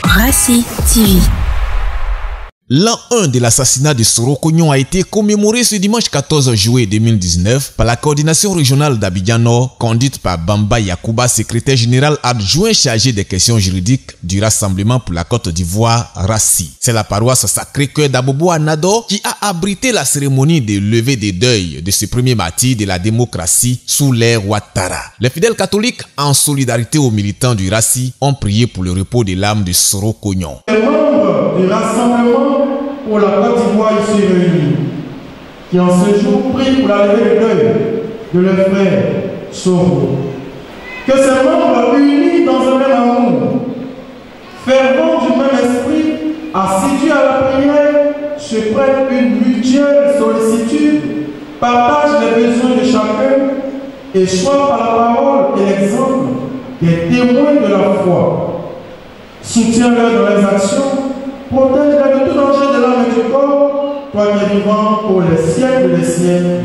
Rassi TV. L'an 1 de l'assassinat de Soro Kognon a été commémoré ce dimanche 14 juillet 2019 par la coordination régionale d'Abidjan Nord, conduite par Bamba Yakouba, secrétaire général adjoint chargé des questions juridiques du Rassemblement pour la Côte d'Ivoire, Rassi. C'est la paroisse Sacré-Cœur d'Abobo Anado qui a abrité la cérémonie de levée des deuils de ce premier martyr de la démocratie sous l'ère Ouattara. Les fidèles catholiques, en solidarité aux militants du Rassi, ont prié pour le repos de l'âme de Soro Kognon. Les membres du Rassemblement pour la Côte d'Ivoire ici réunis, qui en ce jour prient pour la levée de deuil de leur frère Soro. Que ces membres unis dans un même amour, fervents du même esprit, assidus à la prière, se prêtent une mutuelle sollicitude, partagent les besoins de chacun et soient par la parole et l'exemple des témoins de la foi. Soutiens-leur dans les actions, protège-les de tout danger de l'âme et du corps, toi qui es vivant pour les siècles des siècles.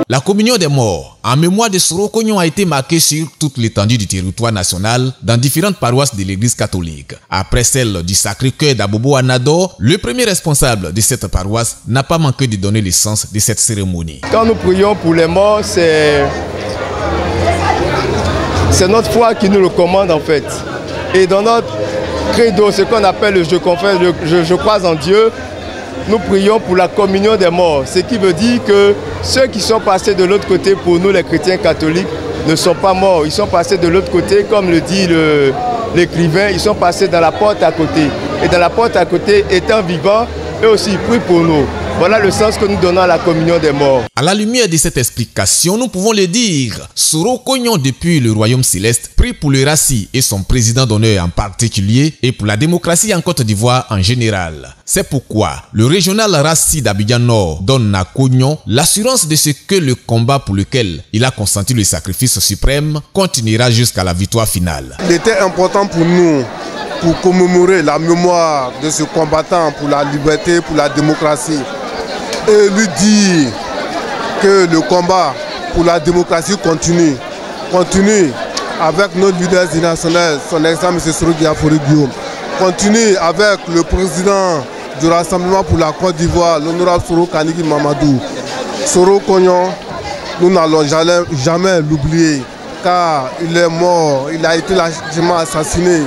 La communion des morts en mémoire de Soro Kognon a été marquée sur toute l'étendue du territoire national dans différentes paroisses de l'église catholique. Après celle du Sacré-Cœur d'Abobo Anado, le premier responsable de cette paroisse n'a pas manqué de donner le sens de cette cérémonie. Quand nous prions pour les morts, c'est notre foi qui nous le commande en fait. Et dans notre credo, ce qu'on appelle le je confesse, je crois en Dieu, nous prions pour la communion des morts, ce qui veut dire que ceux qui sont passés de l'autre côté, pour nous les chrétiens catholiques, ne sont pas morts. Ils sont passés de l'autre côté, comme le dit l'écrivain, ils sont passés dans la porte à côté. Et dans la porte à côté, étant vivants, eux aussi ils prient pour nous. Voilà le sens que nous donnons à la communion des morts. À la lumière de cette explication, nous pouvons le dire. Soro Kognon, depuis le royaume céleste, prie pour le Rassi et son président d'honneur en particulier et pour la démocratie en Côte d'Ivoire en général. C'est pourquoi le régional Rassi d'Abidjan Nord donne à Kognon l'assurance de ce que le combat pour lequel il a consenti le sacrifice suprême continuera jusqu'à la victoire finale. Il était important pour nous, pour commémorer la mémoire de ce combattant pour la liberté, pour la démocratie, et lui dire que le combat pour la démocratie continue avec notre leader national, son excellence M. Soro Guillaume, continue avec le président du Rassemblement pour la Côte d'Ivoire, l'honorable Soro Kanigi Mamadou. Soro Kognon, nous n'allons jamais l'oublier, car il est mort, il a été largement assassiné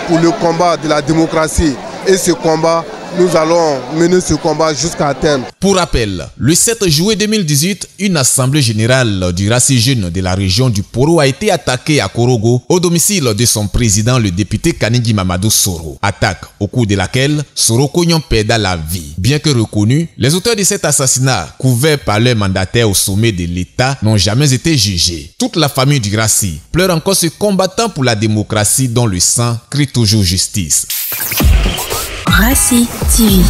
pour le combat de la démocratie. Et ce combat, nous allons mener ce combat jusqu'à terme. Pour rappel, le 7 juillet 2018, une assemblée générale du Rassi jeune de la région du Poro a été attaquée à Korogo au domicile de son président, le député Kanigi Mamadou Soro. Attaque au cours de laquelle Soro Kognon perda la vie. Bien que reconnus, les auteurs de cet assassinat, couverts par leur mandataire au sommet de l'État, n'ont jamais été jugés. Toute la famille du Rassi pleure encore ce combattant pour la démocratie dont le sang crie toujours justice. Rassi TV.